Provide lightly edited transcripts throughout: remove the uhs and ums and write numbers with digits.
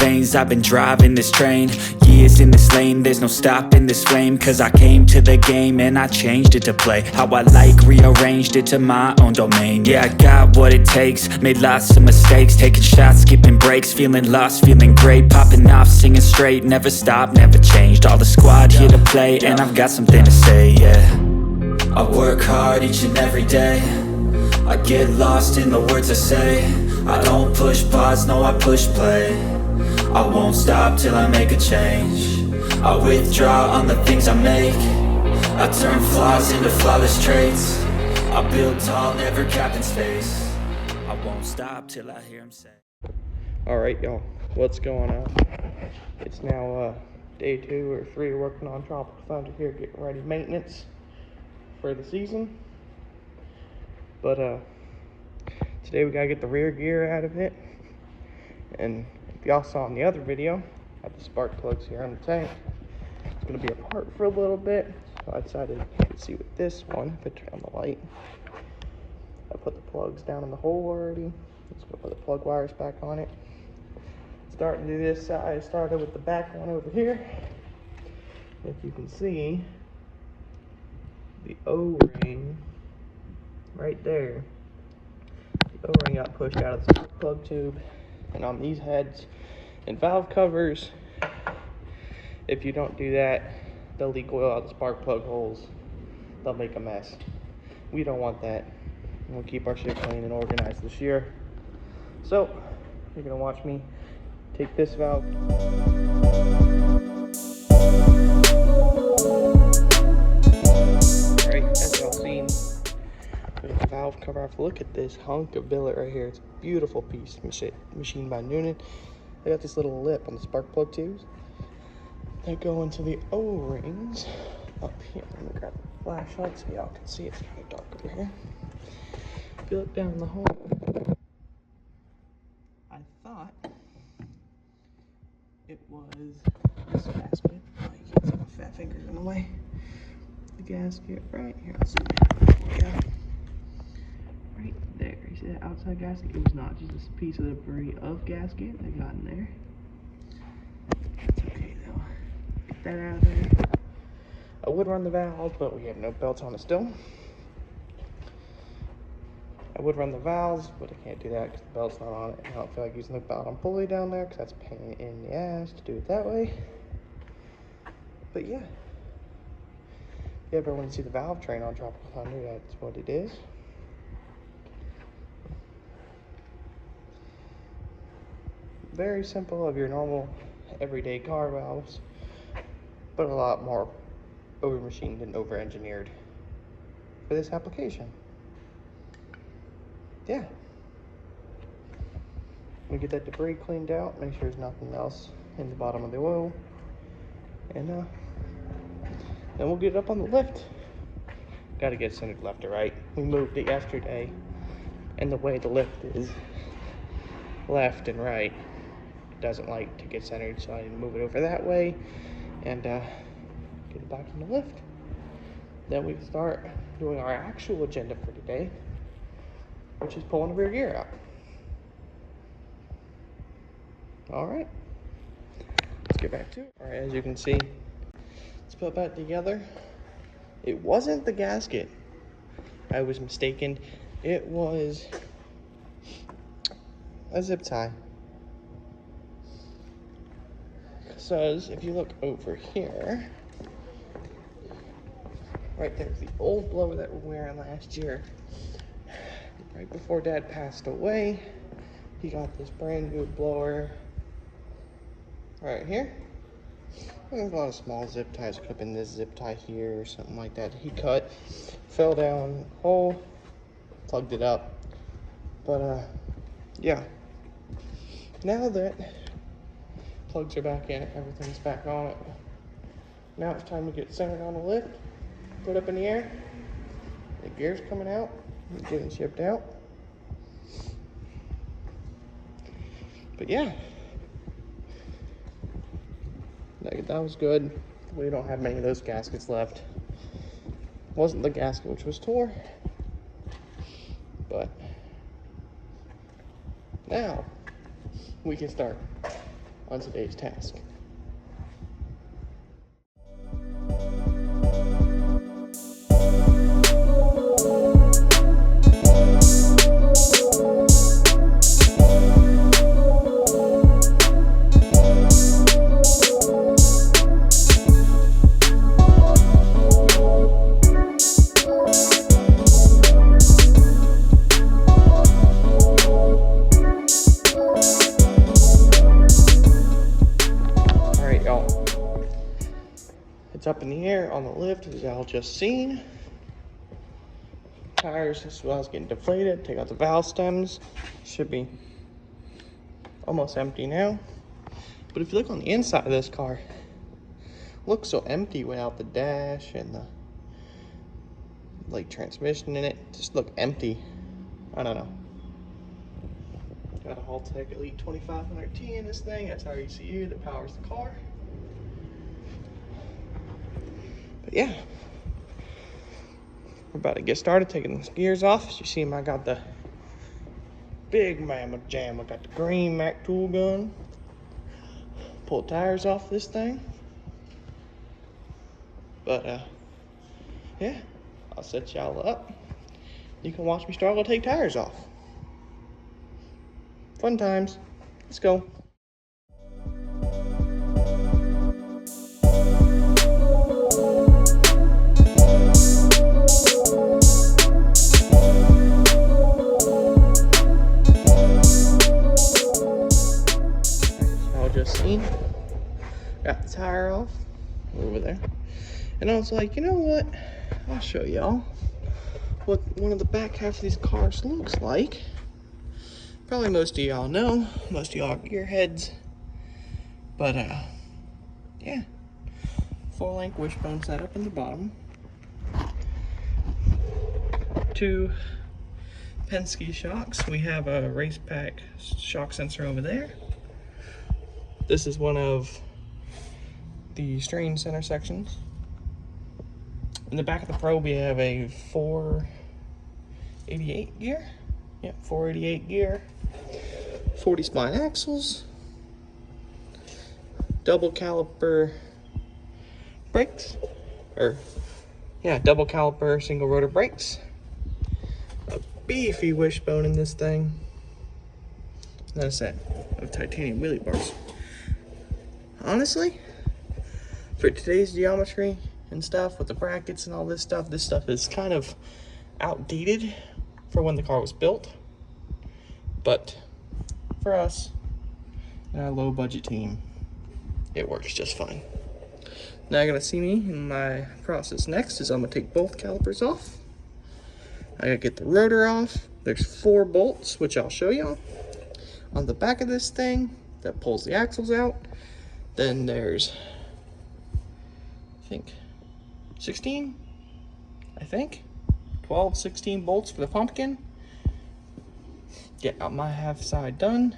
lanes, I've been driving this train. Years in this lane, there's no stopping this flame. Cause I came to the game and I changed it to play how I like, rearranged it to my own domain. Yeah, I got what it takes, made lots of mistakes, taking shots, skipping breaks, feeling lost, feeling great, popping off, singing straight, never stopped, never changed. All the squad here to play, and I've got something to say, yeah. I work hard each and every day, I get lost in the words I say. I don't push pause, no I push play. I won't stop till I make a change. I withdraw on the things I make. I turn flaws into flawless traits. I build tall, never capped in space. I won't stop till I hear him say. Alright y'all, what's going on? It's now day 2 or 3 working on Tropical Thunder here, getting ready maintenance for the season. But today we gotta get the rear gear out of it. And if y'all saw in the other video, I have the spark plugs here on the tank. It's gonna be apart for a little bit, so I decided to see with this one, if I turn on the light. I put the plugs down in the hole already. Just gonna put the plug wires back on it. Starting to do this side, I started with the back one over here. If you can see, the O-ring right there, the O-ring got pushed out of the plug tube, and on these heads and valve covers, if you don't do that, they'll leak oil out the spark plug holes. They'll make a mess. We don't want that. We'll keep our shit clean and organized this year. So you're gonna watch me take this valve. As y'all seen, with the valve cover off, look at this hunk of billet right here. It's a beautiful piece, machined by Noonan. They got this little lip on the spark plug tubes that go into the O-rings up here. Let me grab a flashlight so y'all can see. It's kind of dark over here. If you look down the hole, I thought it was this gasket. Oh, you can't see my fat fingers in the way. The gasket right here. Let's see. Yeah. Right there. You see that outside gasket? It was not just a piece of debris of gasket that got in there. That's okay though. Get that out of there. I would run the valves, but we have no belts on it still. I would run the valves, but I can't do that because the belt's not on it. I don't feel like using the bottom pulley down there because that's a pain in the ass to do it that way. But yeah. If you ever want to see the valve train on Tropical Thunder, that's what it is. Very simple of your normal everyday car valves, but a lot more over machined and over engineered for this application. Yeah. We get that debris cleaned out, make sure there's nothing else in the bottom of the oil, and then we'll get it up on the lift. Got to get centered left to right. We moved it yesterday, and the way the lift is left and right, it doesn't like to get centered, so I need to move it over that way and get it back on the lift. Then we can start doing our actual agenda for today, which is pulling the rear gear out. All right, let's get back to it. All right, as you can see, let's put that together. It wasn't the gasket. I was mistaken. It was a zip tie. Because if you look over here, right there's the old blower that we're wearing last year. Right before Dad passed away, he got this brand new blower right here. There's a lot of small zip ties. It could have been this zip tie here or something like that. He cut, fell down hole, plugged it up. But yeah. Now that plugs are back in it, everything's back on it. Now it's time to get centered on the lift, put up in the air. The gear's coming out, getting shipped out. But yeah. That was good. We don't have many of those gaskets left. Wasn't the gasket which was tore, but now we can start on today's task. It's up in the air on the lift, as y'all just seen. Tires as well as getting deflated. Take out the valve stems. Should be almost empty now. But if you look on the inside of this car, it looks so empty without the dash and the transmission in it. Just look empty. I don't know. Got a Haltech Elite 2500T in this thing. That's our ECU that powers the car. But yeah, we're about to get started taking the gears off. As you see, I got the big mammoth jam. I got the green Mac tool gun. Pull tires off this thing. But yeah, I'll set y'all up. You can watch me struggle to take tires off. Fun times. Let's go. Got the tire off over there, and I was like, you know what, I'll show y'all what one of the back half of these cars looks like. Probably most of y'all know, most of y'all are gearheads, but yeah, 4-link wishbone setup in the bottom, 2 Penske shocks. We have a race pack shock sensor over there. This is one of the strain center sections. In the back of the probe, we have a 488 gear. Yep, 488 gear. 40 spline axles. Double caliper brakes. Double caliper single rotor brakes. A beefy wishbone in this thing. And a set of titanium wheelie bars. Honestly, for today's geometry and stuff with the brackets and all this stuff is kind of outdated for when the car was built. But for us and our low budget team, it works just fine. Now you're gonna see me in my process next is I'm gonna take both calipers off. I gotta get the rotor off. There's 4 bolts, which I'll show you on the back of this thing that pulls the axles out. Then there's, I think, 16, 12, 16 bolts for the pumpkin. Get out my half side done.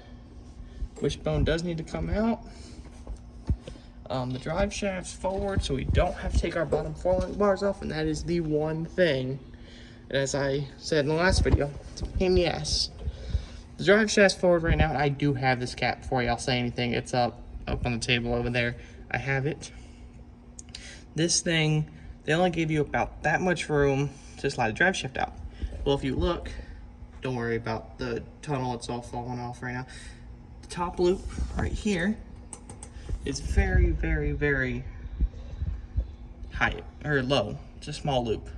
Wishbone does need to come out. The drive shaft's forward, so we don't have to take our bottom 4-link bars off, and that is the one thing. And as I said in the last video, it's a pain in the ass. The drive shaft's forward right now, and I do have this cap before y'all say anything. It's up on the table over there. I have it. This thing, they only give you about that much room to slide the drive shaft out. Well, if you look, don't worry about the tunnel, it's all falling off right now. The top loop right here is very, very, very high, or low. It's a small loop.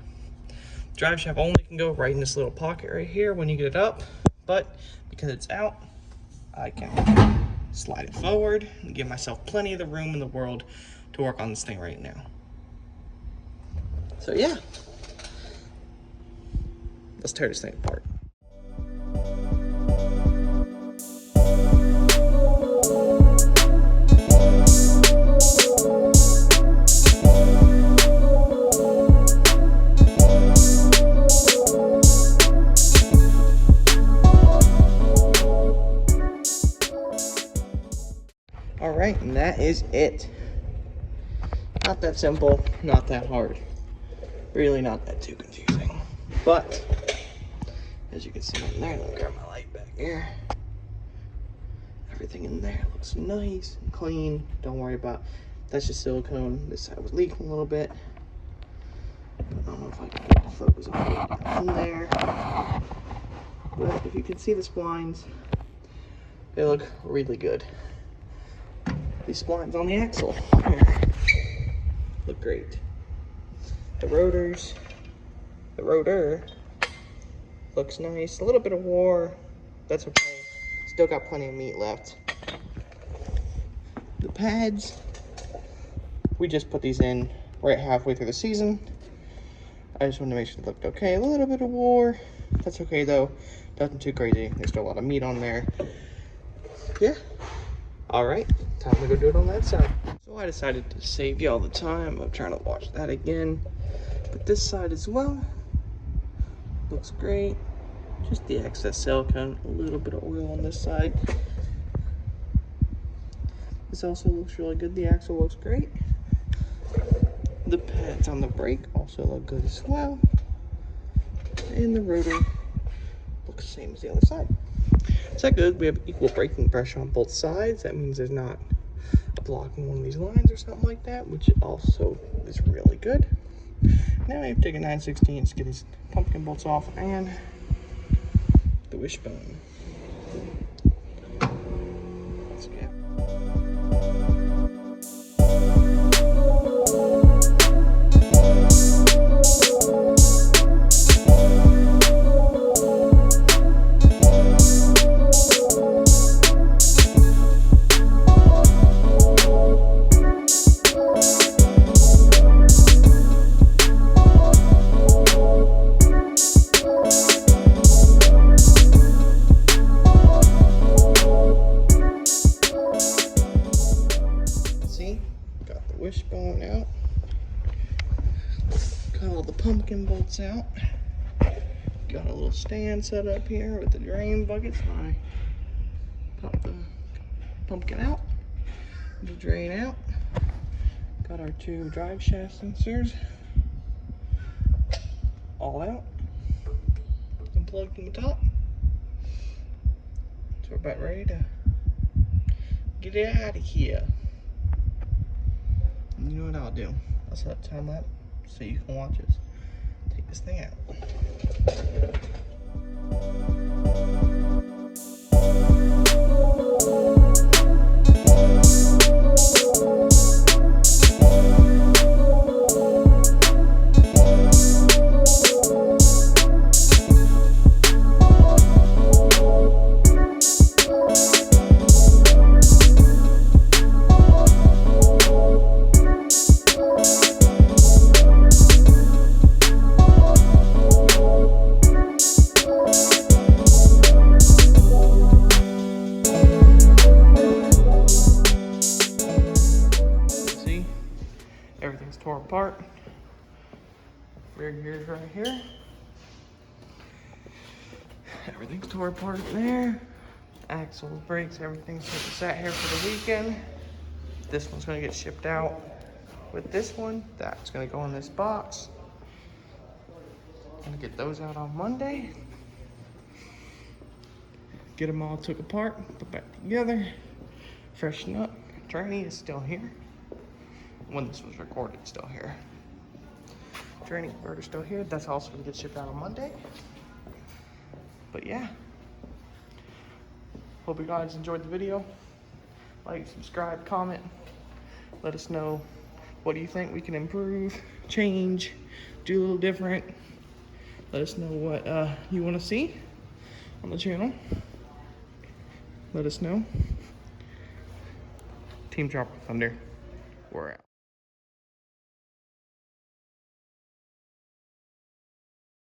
Drive shaft only can go right in this little pocket right here when you get it up, but because it's out, I can slide it forward and give myself plenty of the room in the world to work on this thing right now. So yeah, let's tear this thing apart. Alright, and that is it. Not that simple, not that hard. Really not that too confusing. But, as you can see in there, let me grab my light back here. everything in there looks nice and clean. Don't worry about, that's just silicone. This side was leaking a little bit. I don't know if I can get the focus on there. But if you can see the splines, they look really good. These splines on the axle look great. The rotor looks nice. A little bit of war, that's okay. Still got plenty of meat left. The pads, we just put these in right halfway through the season. I just wanted to make sure it looked okay. A little bit of war, that's okay though. Nothing too crazy. There's still a lot of meat on there. Yeah. All right, time to go do it on that side. So I decided to save you all the time of trying to watch that again. But this side as well looks great. Just the excess silicone, a little bit of oil on this side. This also looks really good. The axle looks great. The pads on the brake also look good as well. And the rotor looks the same as the other side. Is that good? We have equal braking pressure on both sides. That means there's not a block in one of these lines or something like that, which also is really good. Now I have to take a 9/16 to get these pumpkin bolts off and the wishbone. Let's get. Got the wishbone out. Got all the pumpkin bolts out. Got a little stand set up here with the drain buckets. I pop the pumpkin out, the drain out. Got our two drive shaft sensors all out and plugged in the top. So we're about ready to get it out of here. You know what I'll do? I'll set up time lapse so you can watch us take this thing out. Everything's torn apart. Rear gear's right here. Everything's torn apart in there. Axles, brakes, everything's sat here for the weekend. This one's gonna get shipped out with this one. That's gonna go in this box. Gonna get those out on Monday. Get them all took apart, put back together, freshen up. Tranny is still here. When this was recorded, still here. Training converter still here. That's also gonna get shipped out on Monday. But yeah, hope you guys enjoyed the video. Like, subscribe, comment. Let us know what do you think we can improve, change, do a little different. Let us know what you want to see on the channel. Let us know. Team Tropical Thunder, we're out.